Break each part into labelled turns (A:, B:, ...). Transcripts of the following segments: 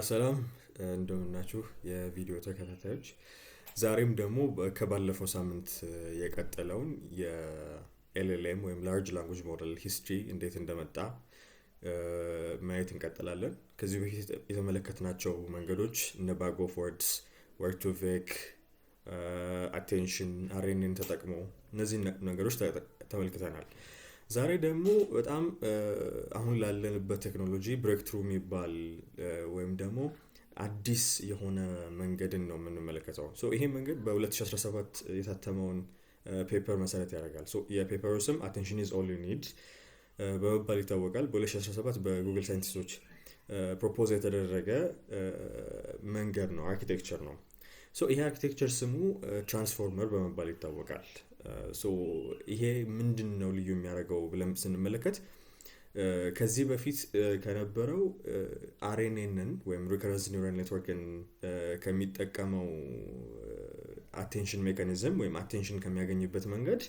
A: ሰላም እንደምናችሁ የቪዲዮ ተከታታዮች ዛሬም ደግሞ ከባለፈው ሳምንት የቀጠለውን የኤልኤልኤም ወይም ላርጅ ላንጉጅ ሞዴል ሂስትሪ እንዴት እንደመጣ ማየት እንቀጥላለን። ከዚህ በፊት የተመለከትናቸው መንገዶች እነ ባግ ኦፍ ወርድስ፣ ወርድ ቱ ቬክ፣ አቴንሽን፣ አሬንን ተጠቅሞ እነዚህ ነገሮች ተመልክተናል። ዛሬ ደግሞ በጣም አሁን ላለንበት ቴክኖሎጂ ብሬክትሩ የሚባል ወይም ደግሞ አዲስ የሆነ መንገድን ነው የምንመለከተው። ይሄ መንገድ በ2017 የታተመውን ፔፐር መሰረት ያደርጋል። የፔፐሩ ስም አቴንሽን ኢዝ ኦል ዩ ኒድ በመባል ይታወቃል። በ2017 በጉግል ሳይንቲስቶች ፕሮፖዝ የተደረገ መንገድ ነው፣ አርኪቴክቸር ነው። ይሄ አርኪቴክቸር ስሙ ትራንስፎርመር በመባል ይታወቃል። ይሄ ምንድን ነው ልዩ የሚያደርገው ብለን ስንመለከት ከዚህ በፊት ከነበረው አርኤንኤንን ወይም ሪከረንስ ኒውራል ኔትወርክን ከሚጠቀመው አቴንሽን ሜካኒዝም ወይም አቴንሽን ከሚያገኝበት መንገድ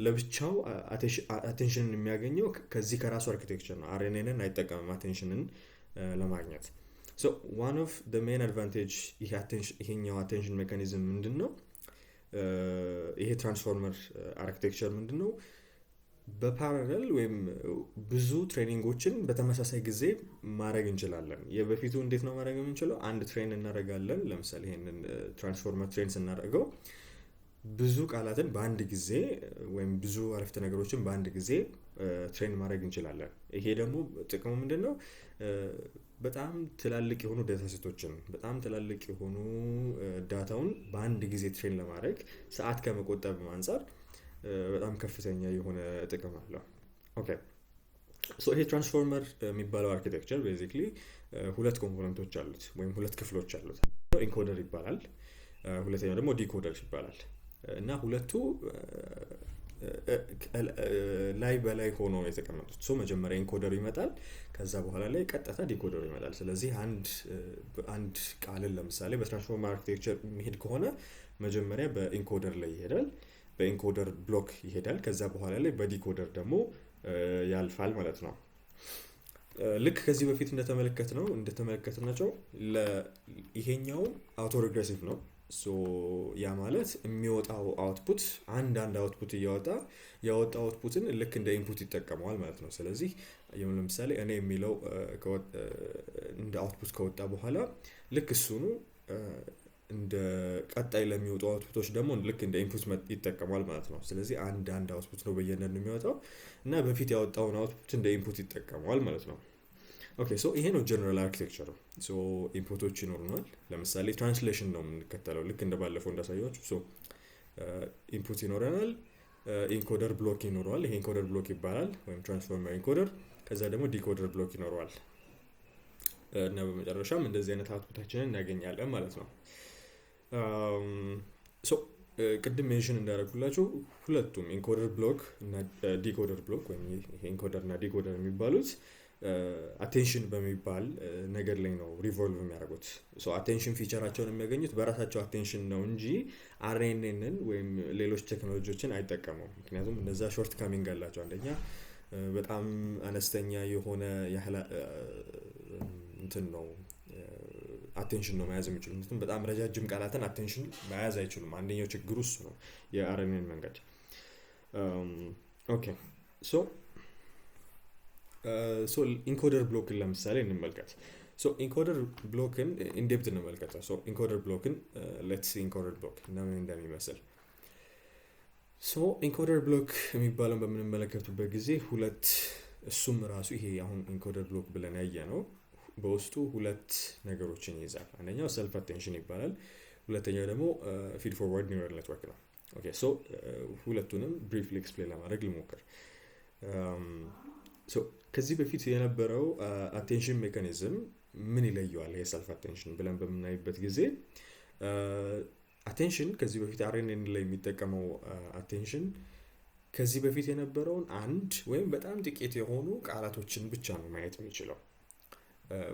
A: ለብቻው አቴንሽንን የሚያገኘው ከዚህ ከራሱ አርኪቴክቸር ነው። አርኤንኤንን አይጠቀምም አቴንሽንን ለማግኘት። ዋን ኦፍ ዘ ሜን አድቫንቴጅ ይሄኛው አቴንሽን ሜካኒዝም ምንድን ነው? ይሄ ትራንስፎርመር አርኪቴክቸር ምንድን ነው? በፓራሌል ወይም ብዙ ትሬኒንጎችን በተመሳሳይ ጊዜ ማድረግ እንችላለን። የበፊቱ እንዴት ነው ማድረግ የምንችለው? አንድ ትሬን እናደርጋለን። ለምሳሌ ይሄንን ትራንስፎርመር ትሬን ስናደርገው ብዙ ቃላትን በአንድ ጊዜ ወይም ብዙ አረፍተ ነገሮችን በአንድ ጊዜ ትሬን ማድረግ እንችላለን። ይሄ ደግሞ ጥቅሙ ምንድን ነው? በጣም ትላልቅ የሆኑ ዳታ ሴቶችን በጣም ትላልቅ የሆኑ ዳታውን በአንድ ጊዜ ትሬን ለማድረግ ሰዓት ከመቆጠብ አንፃር በጣም ከፍተኛ የሆነ ጥቅም አለው። ይሄ ትራንስፎርመር የሚባለው አርኪቴክቸር ቤዚክሊ ሁለት ኮምፖነንቶች አሉት ወይም ሁለት ክፍሎች አሉት። ኢንኮደር ይባላል፣ ሁለተኛው ደግሞ ዲኮደር ይባላል። እና ሁለቱ ላይ በላይ ሆኖ የተቀመጡት መጀመሪያ ኢንኮደሩ ይመጣል፣ ከዛ በኋላ ላይ ቀጥታ ዲኮደሩ ይመጣል። ስለዚህ አንድ ቃልን ለምሳሌ በትራንስፎርመር አርኪቴክቸር የሚሄድ ከሆነ መጀመሪያ በኢንኮደር ላይ ይሄዳል፣ በኢንኮደር ብሎክ ይሄዳል፣ ከዛ በኋላ ላይ በዲኮደር ደግሞ ያልፋል ማለት ነው። ልክ ከዚህ በፊት እንደተመለከትናቸው ይሄኛው አውቶ ሪግሬሲቭ ነው። ያ ማለት የሚወጣው አውትፑት አንድ አውትፑት እያወጣ ያወጣው አውትፑትን ልክ እንደ ኢንፑት ይጠቀመዋል ማለት ነው። ስለዚህ ለምሳሌ እኔ የሚለው እንደ አውትፑት ከወጣ በኋላ ልክ እሱኑ እንደ ቀጣይ ለሚወጡ አውትፑቶች ደግሞ ልክ እንደ ኢንፑት ይጠቀማል ማለት ነው። ስለዚህ አንድ አውትፑት ነው በየነዱ የሚወጣው እና በፊት ያወጣውን አውትፑት እንደ ኢንፑት ይጠቀመዋል ማለት ነው። ይሄ ነው ጀነራል አርኪቴክቸሩ። ኢንፑቶች ይኖሩናል። ለምሳሌ ትራንስሌሽን ነው የምንከተለው ልክ እንደ ባለፈው እንዳሳያችሁ። ኢንፑት ይኖረናል፣ ኢንኮደር ብሎክ ይኖረዋል። ይሄ ኢንኮደር ብሎክ ይባላል ወይም ትራንስፎርመር ኢንኮደር። ከዛ ደግሞ ዲኮደር ብሎክ ይኖረዋል እና በመጨረሻም እንደዚህ አይነት አውትፑታችንን እናገኛለን ማለት ነው። ቅድም ሜንሽን እንዳደረኩላችሁ ሁለቱም ኢንኮደር ብሎክ እና ዲኮደር ብሎክ ወይም ኢንኮደር እና ዲኮደር የሚባሉት አቴንሽን በሚባል ነገር ላይ ነው ሪቮልቭ የሚያደርጉት። አቴንሽን ፊቸራቸውን የሚያገኙት በራሳቸው አቴንሽን ነው እንጂ አርኤንኤንን ወይም ሌሎች ቴክኖሎጂዎችን አይጠቀሙም። ምክንያቱም እነዛ ሾርት ካሚንግ አላቸው። አንደኛ በጣም አነስተኛ የሆነ እንትን ነው አቴንሽን ነው መያዝ የሚችሉት። በጣም ረጃጅም ቃላትን አቴንሽን መያዝ አይችሉም። አንደኛው ችግሩ እሱ ነው የአርኤንኤን መንገድ። ኢንኮደር ብሎክን ለምሳሌ እንመልከት። ኢንኮደር ብሎክን ኢንዴፕት እንመልከተው። ኢንኮደር ብሎክን ሌትስ ኢንኮደር ብሎክ ምን እንደሚመስል። ኢንኮደር ብሎክ የሚባለውን በምንመለከቱበት ጊዜ እሱም ራሱ ይሄ አሁን ኢንኮደር ብሎክ ብለን ያየ ነው በውስጡ ሁለት ነገሮችን ይይዛል። አንደኛው ሰልፍ አቴንሽን ይባላል፣ ሁለተኛው ደግሞ ፊድ ፎርዋርድ ኒውራል ኔትወርክ ነው። ሁለቱንም ብሪፍሊ ኤክስፕሌን ለማድረግ ልሞክር። ከዚህ በፊት የነበረው አቴንሽን ሜካኒዝም ምን ይለየዋል የሰልፍ አቴንሽን ብለን በምናይበት ጊዜ አቴንሽን ከዚህ በፊት አርኤንኤን ላይ የሚጠቀመው አቴንሽን ከዚህ በፊት የነበረውን አንድ ወይም በጣም ጥቂት የሆኑ ቃላቶችን ብቻ ነው ማየት የሚችለው።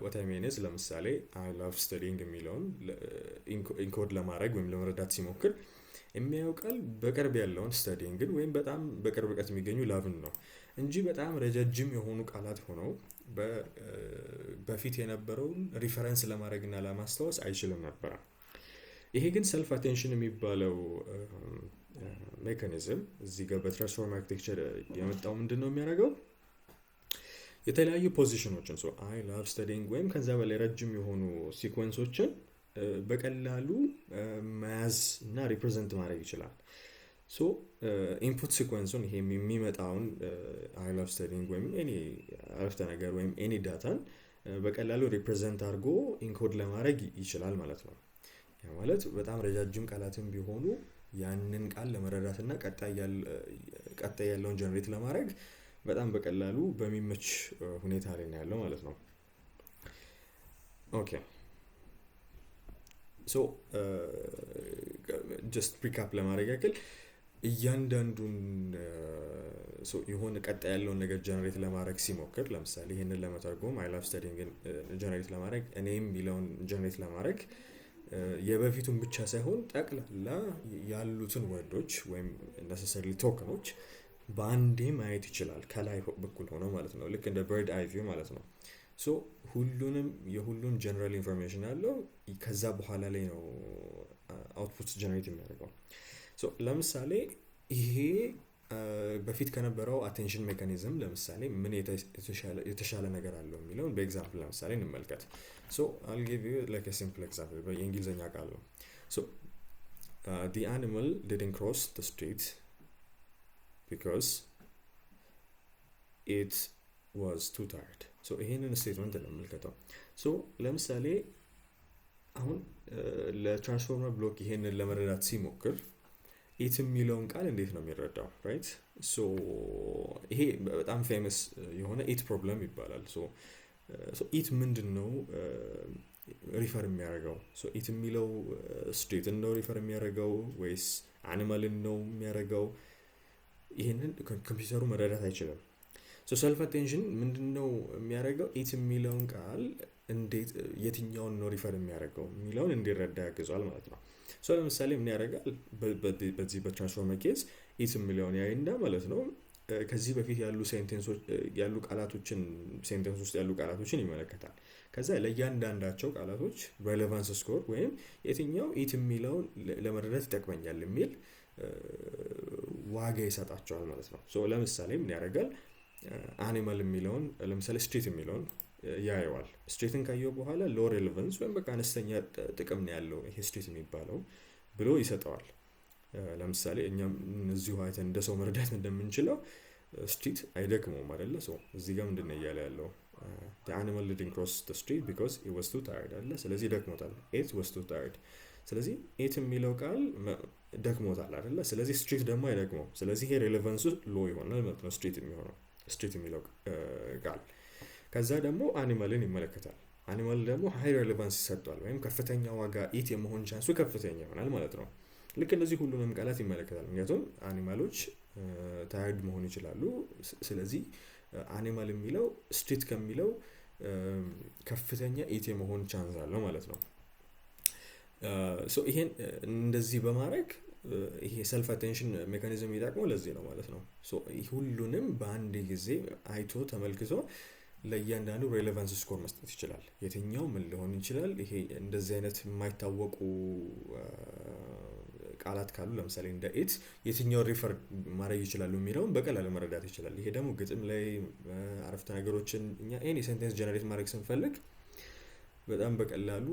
A: ወታይሜንስ ለምሳሌ አይ ላቭ ስተዲንግ የሚለውን ኢንኮድ ለማድረግ ወይም ለመረዳት ሲሞክር የሚያየው ቃል በቅርብ ያለውን ስተዲንግን ወይም በጣም በቅርብ ርቀት የሚገኙ ላብን ነው እንጂ በጣም ረጃጅም የሆኑ ቃላት ሆነው በፊት የነበረውን ሪፈረንስ ለማድረግና ለማስታወስ አይችልም ነበረ። ይሄ ግን ሰልፍ አቴንሽን የሚባለው ሜካኒዝም እዚህ ጋር በትራንስፎርም አርኪቴክቸር የመጣው ምንድን ነው የሚያደርገው? የተለያዩ ፖዚሽኖችን አይ ላቭ ስተዲንግ ወይም ከዛ በላይ ረጅም የሆኑ ሲኮንሶችን በቀላሉ መያዝ እና ሪፕሬዘንት ማድረግ ይችላል። ኢንፑት ሲኮንሱን ይሄ የሚመጣውን አይ ላቭ ስተዲንግ ወይም ኤኒ አረፍተ ነገር ወይም ኤኒ ዳታን በቀላሉ ሪፕሬዘንት አድርጎ ኢንኮድ ለማድረግ ይችላል ማለት ነው። ያ ማለት በጣም ረጃጅም ቃላትን ቢሆኑ ያንን ቃል ለመረዳት እና ቀጣይ ያለውን ጀነሬት ለማድረግ በጣም በቀላሉ በሚመች ሁኔታ ላይ ነው ያለው ማለት ነው። ኦኬ ጀስት ሪካፕ ለማድረግ ያክል እያንዳንዱን የሆነ ቀጣይ ያለውን ነገር ጀነሬት ለማድረግ ሲሞክር ለምሳሌ ይህንን ለመተርጎም አይ ላቭ ስተዲንግን ጀነሬት ለማድረግ እኔም የሚለውን ጀነሬት ለማድረግ የበፊቱን ብቻ ሳይሆን ጠቅላላ ያሉትን ወርዶች ወይም ነሰሰሪ ቶክኖች በአንዴ ማየት ይችላል ከላይ በኩል ሆነው ማለት ነው። ልክ እንደ በርድ አይ ቪው ማለት ነው። የሁሉም ጀነራል ኢንፎርሜሽን ያለው ከዛ በኋላ ላይ ነው አውትፑት ጀነሬት የሚያደርገው። ለምሳሌ ይሄ በፊት ከነበረው አቴንሽን ሜካኒዝም ለምሳሌ ምን የተሻለ ነገር አለው የሚለውን በኤግዛምፕል ለምሳሌ እንመልከት። I'll give you like a simple example በእንግሊዝኛ ቃል ነው። The animal didn't cross the street because it was too tired. ይሄንን ስቴትመንት እንመልከተው። ለምሳሌ አሁን ለትራንስፎርመር ብሎክ ይሄንን ለመረዳት ሲሞክር ኢት የሚለውን ቃል እንዴት ነው የሚረዳው? ራይት ይሄ በጣም ፌመስ የሆነ ኢት ፕሮብለም ይባላል። ኢት ምንድን ነው ሪፈር የሚያደርገው? ኢት የሚለው ስትሪትን ነው ሪፈር የሚያደርገው ወይስ አኒማልን ነው የሚያደርገው? ይህንን ኮምፒውተሩ መረዳት አይችልም። ሰልፍ አቴንሽን ምንድን ነው የሚያደርገው? ኢት የሚለውን ቃል እንዴት የትኛውን ነው ሪፈር የሚያደርገው የሚለውን እንዲረዳ ያግዟል ማለት ነው። ለምሳሌ ምን ያደርጋል? በዚህ በትራንስፎርመር ኬዝ ኢት የሚለውን ያይና ማለት ነው ከዚህ በፊት ያሉ ሴንቴንስ ውስጥ ያሉ ቃላቶችን ይመለከታል። ከዛ ለእያንዳንዳቸው ቃላቶች ሬሌቫንስ ስኮር ወይም የትኛው ኢት የሚለውን ለመረዳት ይጠቅመኛል የሚል ዋጋ ይሰጣቸዋል ማለት ነው። ለምሳሌ ምን ያደርጋል? አኒማል የሚለውን ለምሳሌ ስትሪት የሚለውን ያየዋል። ስትሪትን ካየው በኋላ ሎ ሬሌቫንስ ወይም በቃ አነስተኛ ጥቅም ነው ያለው ይሄ ስትሪት የሚባለው ብሎ ይሰጠዋል። ለምሳሌ እኛም እዚሁ አይተን እንደ ሰው መረዳት እንደምንችለው ስትሪት አይደክመውም አይደለ? እዚህ ጋር ምንድን ነው እያለ ያለው? the animal didn't cross the street because it was too tired አይደለ? ስለዚህ ደክሞታል። it was too tired። ስለዚህ it የሚለው ቃል ደክሞታል አይደለ? ስለዚህ ስትሪት ደግሞ አይደክመው። ስለዚህ ይሄ ሬሌቫንሱ ሎ ይሆናል ማለት ነው ስትሪት የሚለው ቃል። ከዛ ደግሞ አኒማልን ይመለከታል። አኒማል ደግሞ ሃይ ሬሌቫንስ ይሰጠዋል ወይም ከፍተኛ ዋጋ ኢት የመሆን ቻንሱ ከፍተኛ ይሆናል ማለት ነው። ልክ እንደዚህ ሁሉንም ቃላት ይመለከታል። ምክንያቱም አኒማሎች ታይርድ መሆን ይችላሉ። ስለዚህ አኒማል የሚለው ስትሪት ከሚለው ከፍተኛ ኢት የመሆን ቻንስ አለው ማለት ነው። ይሄን እንደዚህ በማድረግ ይሄ ሰልፍ አቴንሽን ሜካኒዝም የሚጠቅመው ለዚህ ነው ማለት ነው። ሁሉንም በአንድ ጊዜ አይቶ ተመልክቶ ለእያንዳንዱ ሬሌቫንስ ስኮር መስጠት ይችላል። የትኛው ምን ሊሆን ይችላል? ይሄ እንደዚህ አይነት የማይታወቁ ቃላት ካሉ ለምሳሌ እንደ ኢት የትኛው ሪፈር ማድረግ ይችላሉ የሚለውን በቀላሉ መረዳት ይችላል። ይሄ ደግሞ ግጥም ላይ አረፍተ ነገሮችን እኛ ኤኒ ሴንቴንስ ጀነሬት ማድረግ ስንፈልግ በጣም በቀላሉ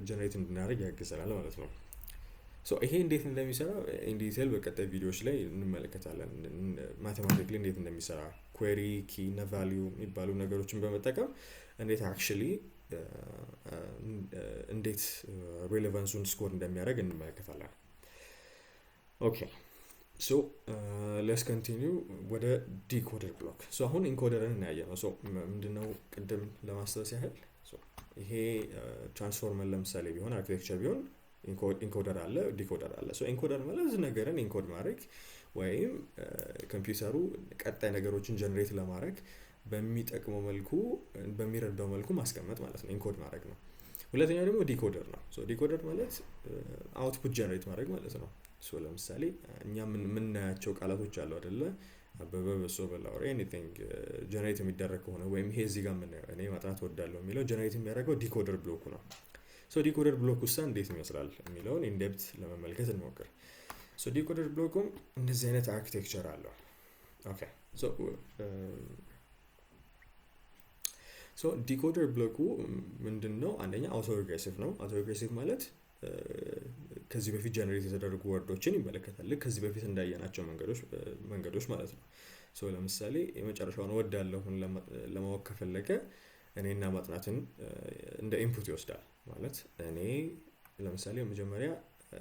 A: ጀነሬት እንድናደርግ ያግዘናል ማለት ነው። ይሄ እንዴት እንደሚሰራ ኢን ዲቴል በቀጣይ ቪዲዮዎች ላይ እንመለከታለን። ማቴማቲካሊ እንዴት እንደሚሰራ ኩዌሪ፣ ኪ እና ቫልዩ የሚባሉ ነገሮችን በመጠቀም እንዴት አክቹሊ እንዴት ሬሌቫንሱን ስኮር እንደሚያደርግ እንመለከታለን። ኦኬ ሌትስ ኮንቲኒው ወደ ዲኮደር ብሎክ። አሁን ኢንኮደርን እናያየ ነው። ምንድነው ቅድም ለማስታወስ ያህል ይሄ ትራንስፎርመር ለምሳሌ ቢሆን አርኪቴክቸር ቢሆን ኢንኮደር አለ፣ ዲኮደር አለ። ኢንኮደር ማለት ነገርን ኢንኮድ ማድረግ ወይም ኮምፒውተሩ ቀጣይ ነገሮችን ጀነሬት ለማድረግ በሚጠቅመው መልኩ በሚረዳው መልኩ ማስቀመጥ ማለት ነው፣ ኢንኮድ ማድረግ ነው። ሁለተኛው ደግሞ ዲኮደር ነው። ዲኮደር ማለት አውትፑት ጀነሬት ማድረግ ማለት ነው። ለምሳሌ እኛ የምናያቸው ቃላቶች አሉ አይደለ? አበበ በሶ በላ ኦር ኤኒቲንግ ጀነሬት የሚደረግ ከሆነ ወይም ይሄ እዚህ ጋር የምናየው እኔ ማጥናት ወዳለሁ የሚለው ጀነሬት የሚያደርገው ዲኮደር ብሎኩ ነው። ዲኮደር ብሎክ ውስጥ እንዴት ይመስላል የሚለውን ኢንዴፕት ለመመልከት እንሞክር። ዲኮደር ብሎኩም እንደዚህ አይነት አርኪቴክቸር አለው። ኦኬ ዲኮደር ብሎኩ ምንድን ነው? አንደኛ አውቶ ሪግሬሲቭ ነው። አውቶ ሪግሬሲቭ ማለት ከዚህ በፊት ጀነሬት የተደረጉ ወርዶችን ይመለከታል። ልክ ከዚህ በፊት እንዳየናቸው መንገዶች ማለት ነው። ለምሳሌ የመጨረሻውን ወዳለሁን ለማወቅ ከፈለገ እኔና ማጥናትን እንደ ኢንፑት ይወስዳል። ማለት እኔ ለምሳሌ መጀመሪያ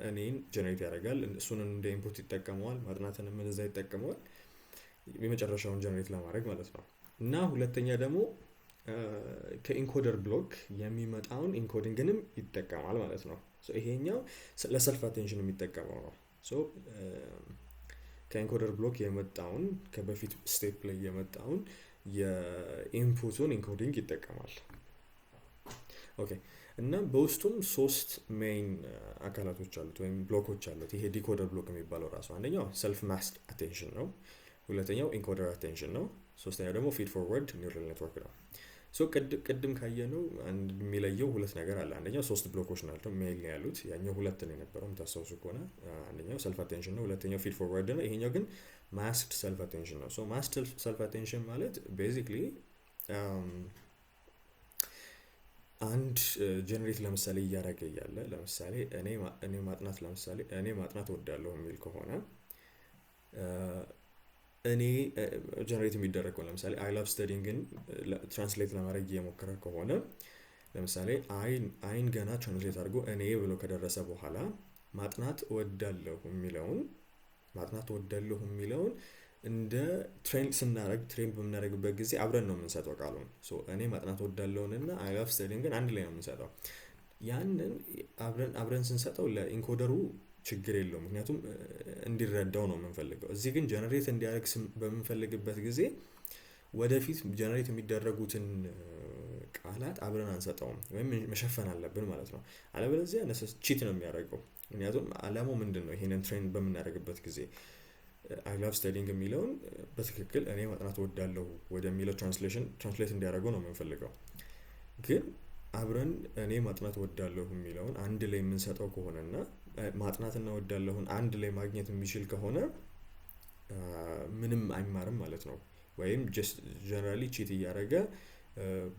A: እኔን ጀነሬት ያደርጋል፣ እሱን እንደ ኢንፑት ይጠቀመዋል፣ ማጥናትንም እንደዛ ይጠቀመዋል የመጨረሻውን ጀነሬት ለማድረግ ማለት ነው። እና ሁለተኛ ደግሞ ከኢንኮደር ብሎክ የሚመጣውን ኢንኮዲንግንም ይጠቀማል ማለት ነው። ይሄኛው ለሰልፍ አቴንሽን የሚጠቀመው ነው። ከኢንኮደር ብሎክ የመጣውን ከበፊት ስቴፕ ላይ የመጣውን የኢንፑቱን ኢንኮዲንግ ይጠቀማል። ኦኬ እና በውስጡም 3 ሜይን አካላቶች አሉት ወይም ብሎኮች አሉት። ይሄ ዲኮደር ብሎክ የሚባለው ራሱ አንደኛው ሰልፍ ማስክድ አቴንሽን ነው፣ ሁለተኛው ኢንኮደር አቴንሽን ነው፣ ሶስተኛው ደግሞ ፊድ ፎርወርድ ኒውራል ኔትወርክ ነው። ቅድም ካየነው የሚለየው 2 ነገር አለ። አንደኛው 3 ብሎኮች ናቸው ሜይል ነው ያሉት፣ ያኛው 2 ነው የነበረው የምታስታውሱ ከሆነ። አንደኛው ሰልፍ አቴንሽን ነው፣ ሁለተኛው ፊድ ፎርወርድ ነው። ይሄኛው ግን ማስክድ ሰልፍ አቴንሽን ነው። ማስክድ ሰልፍ አቴንሽን ማለት ቤዚክሊ አንድ ጀነሬት ለምሳሌ እያደረገ እያለ ለምሳሌ እኔ ማጥናት እወዳለሁ የሚል ከሆነ እኔ ጀነሬት የሚደረገው ለምሳሌ አይ ላቭ ስተዲንግን ትራንስሌት ለማድረግ እየሞከረ ከሆነ ለምሳሌ አይን ገና ትራንስሌት አድርጎ እኔ ብሎ ከደረሰ በኋላ ማጥናት እወዳለሁ የሚለውን እንደ ትሬን በምናደርግበት ጊዜ አብረን ነው የምንሰጠው ቃሉን። እኔ ማጥናት እወዳለሁንና አይ ላቭ ስተዲንግን አንድ ላይ ነው የምንሰጠው። ያንን አብረን ስንሰጠው ለኢንኮደሩ ችግር የለውም፣ ምክንያቱም እንዲረዳው ነው የምንፈልገው። እዚህ ግን ጀነሬት እንዲያደርግ በምንፈልግበት ጊዜ ወደፊት ጀነሬት የሚደረጉትን ቃላት አብረን አንሰጠውም ወይም መሸፈን አለብን ማለት ነው። አለበለዚያ ቺት ነው የሚያደርገው። ምክንያቱም አላማው ምንድን ነው? ይሄንን ትሬን በምናደርግበት ጊዜ አይ ላቭ ስተዲንግ የሚለውን በትክክል እኔ ማጥናት እወዳለሁ ወደሚለው ትራንስሌት እንዲያደርገው ነው የምንፈልገው። ግን አብረን እኔ ማጥናት እወዳለሁ የሚለውን አንድ ላይ የምንሰጠው ከሆነና ማጥናትና እወዳለሁን አንድ ላይ ማግኘት የሚችል ከሆነ ምንም አይማርም ማለት ነው። ወይም ጀነራሊ ቺት እያደረገ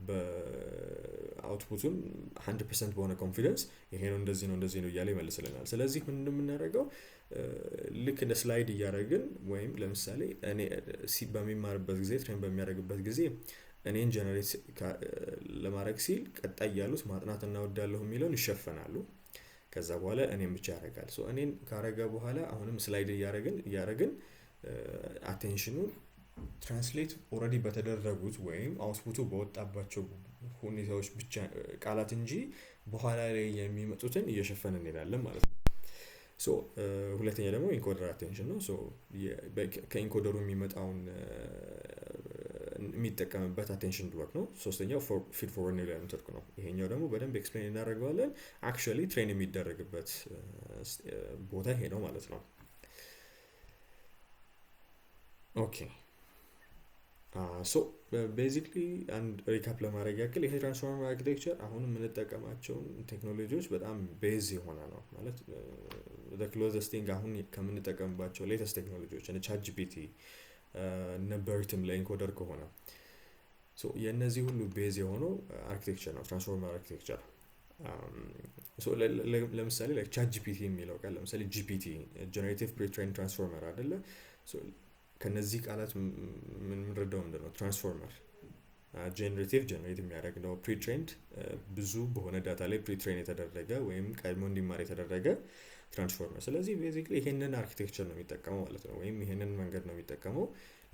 A: በአውትፑቱን 100% በሆነ ኮንፊደንስ ይሄ ነው እንደዚህ ነው እያለ ይመልስልናል። ስለዚህ ምን እንደምናደርገው ልክ እንደ ስላይድ እያደረግን ወይም ለምሳሌ እኔ በሚማርበት ጊዜ ትሬን በሚያደርግበት ጊዜ እኔን ጀነሬት ለማድረግ ሲል ቀጣይ ያሉት ማጥናትና እወዳለሁ የሚለውን ይሸፈናሉ። ከዛ በኋላ እኔን ብቻ ያደርጋል። እኔን ካረገ በኋላ አሁንም ስላይድ እያደረግን አቴንሽኑን ትራንስሌት ኦልሬዲ በተደረጉት ወይም አውትፑቱ በወጣባቸው ሁኔታዎች ብቻ ቃላት እንጂ በኋላ ላይ የሚመጡትን እየሸፈን እንሄዳለን ማለት ነው። ሁለተኛ ደግሞ ኢንኮደር አቴንሽን ነው። ከኢንኮደሩ የሚመጣውን የሚጠቀምበት አቴንሽን ብሎክ ነው። ሶስተኛው ፊድ ፎርወርድ ኒውራል ኔትወርክ ነው። ይሄኛው ደግሞ በደንብ ኤክስፕሌን እናደርገዋለን። አክቹዋሊ ትሬን የሚደረግበት ቦታ ይሄ ነው ማለት ነው። ኦኬ ቤዚክሊ አንድ ሪካፕ ለማድረግ ያክል ይሄ ትራንስፎርመር አርኪቴክቸር አሁን የምንጠቀማቸውን ቴክኖሎጂዎች በጣም ቤዝ የሆነ ነው ማለት the closest thing አሁን ከምንጠቀምባቸው ሌተስት ቴክኖሎጂዎች እነ ቻትጂፒቲ እነ በርትም ለኢንኮደር ከሆነ የእነዚህ ሁሉ ቤዝ የሆነው አርኪቴክቸር ነው ትራንስፎርመር አርኪቴክቸር። ለምሳሌ ቻትጂፒቲ የሚለው ቃል ለምሳሌ ጂፒቲ ጀነሬቲቭ ፕሪ-ትሬንድ ትራንስፎርመር አይደለ? ከነዚህ ቃላት የምንረዳው ምንድን ነው? ትራንስፎርመር ጀነሬት የሚያደርግ ነው። ፕሪ-ትሬንድ ብዙ በሆነ ዳታ ላይ ፕሪ-ትሬን የተደረገ ወይም ቀድሞ እንዲማር የተደረገ ትራንስፎርመር። ስለዚህ ቤዚክሊ ይሄንን አርኪቴክቸር ነው የሚጠቀመው ማለት ነው፣ ወይም ይሄንን መንገድ ነው የሚጠቀመው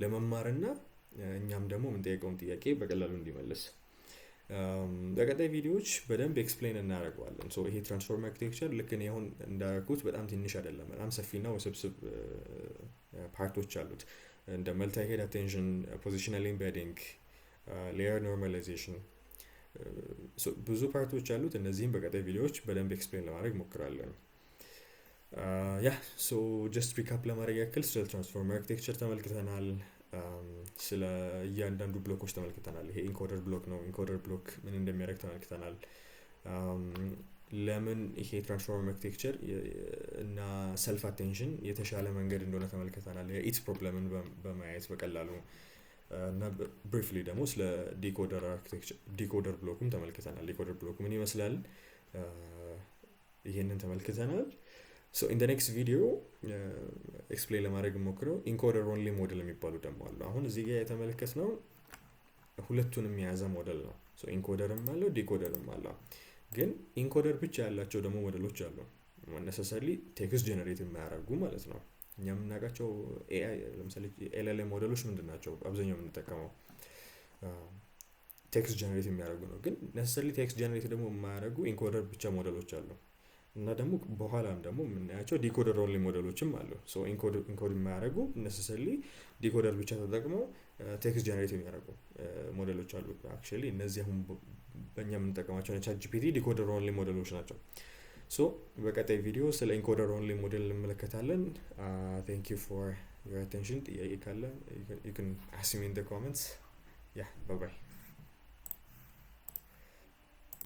A: ለመማርና እኛም ደግሞ የምንጠይቀውን ጥያቄ በቀላሉ እንዲመልስ። በቀጣይ ቪዲዮዎች በደንብ ኤክስፕሌን እናደርገዋለን። ይሄ ትራንስፎርመር አርኪቴክቸር ልክ እኔ አሁን እንዳደረኩት በጣም ትንሽ አይደለም፣ በጣም ሰፊና ውስብስብ ፓርቶች አሉት። እንደ መልቲ ሄድ አቴንሽን፣ ፖዚሽናል ኢምቤዲንግ፣ ሌየር ኖርማላይዜሽን ብዙ ፓርቶች አሉት። እነዚህም በቀጣይ ቪዲዮዎች በደንብ ኤክስፕሌን ለማድረግ ሞክራለን። ያ ሶ ጀስት ሪካፕ ለማድረግ ያክል ስለ ትራንስፎርመር አርኪቴክቸር ተመልክተናል። ስለ እያንዳንዱ ብሎኮች ተመልክተናል። ይሄ ኢንኮደር ብሎክ ነው። ኢንኮደር ብሎክ ምን እንደሚያደርግ ተመልክተናል። ለምን ይሄ ትራንስፎርመር አርኪቴክቸር እና ሰልፍ አቴንሽን የተሻለ መንገድ እንደሆነ ተመልክተናል። የኢትስ ፕሮብለምን በማየት በቀላሉ እና ብሪፍሊ ደግሞ ስለ ዲኮደር አርኪቴክቸር ዲኮደር ብሎክም ተመልክተናል። ዲኮደር ብሎክ ምን ይመስላል ይሄንን ተመልክተናል። ሶ ኢን ዘ ኔክስት ቪዲዮ ኤክስፕሌን ለማድረግ ሞክረው ኢንኮደር ኦንሊ ሞዴል የሚባሉ ደግሞ አሉ። አሁን እዚህ ጋር የተመለከትነው ሁለቱንም የያዘ ሞዴል ነው። ሶ ኢንኮደርም አለው ዲኮደርም አለው። ግን ኢንኮደር ብቻ ያላቸው ደግሞ ሞዴሎች አሉ። necessarily ቴክስት ጀነሬት የማያደርጉ ማለት ነው። እኛ የምናውቃቸው ኤአይ ለምሳሌ ኤልኤልኤም ሞዴሎች ምንድን ናቸው? አብዛኛው የምንጠቀመው ቴክስት ጀነሬት የሚያደርጉ ነው። ግን necessarily ቴክስት ጀነሬት ደግሞ የማያደርጉ ኢንኮደር ብቻ ሞዴሎች አሉ። እና ደግሞ በኋላም ደግሞ የምናያቸው ዲኮደር ኦንሊ ሞዴሎችም አሉ። ሶ ኢንኮድ የማያደርጉ necessarily ዲኮደር ብቻ ተጠቅመው ቴክስት ጀነሬት የሚያደርጉ ሞዴሎች አሉ። አክቹዋሊ እነዚህ አሁን በእኛ የምንጠቀማቸው ቻት ጂፒቲ ዲኮደር ኦንሊ ሞዴሎች ናቸው። ሶ በቀጣይ ቪዲዮ ስለ ኢንኮደር ኦንሊ ሞዴል እንመለከታለን። ቴንክ ዩ ፎር ዮር አቴንሽን። ጥያቄ ካለ you can ask me in the comments. Yeah, bye bye.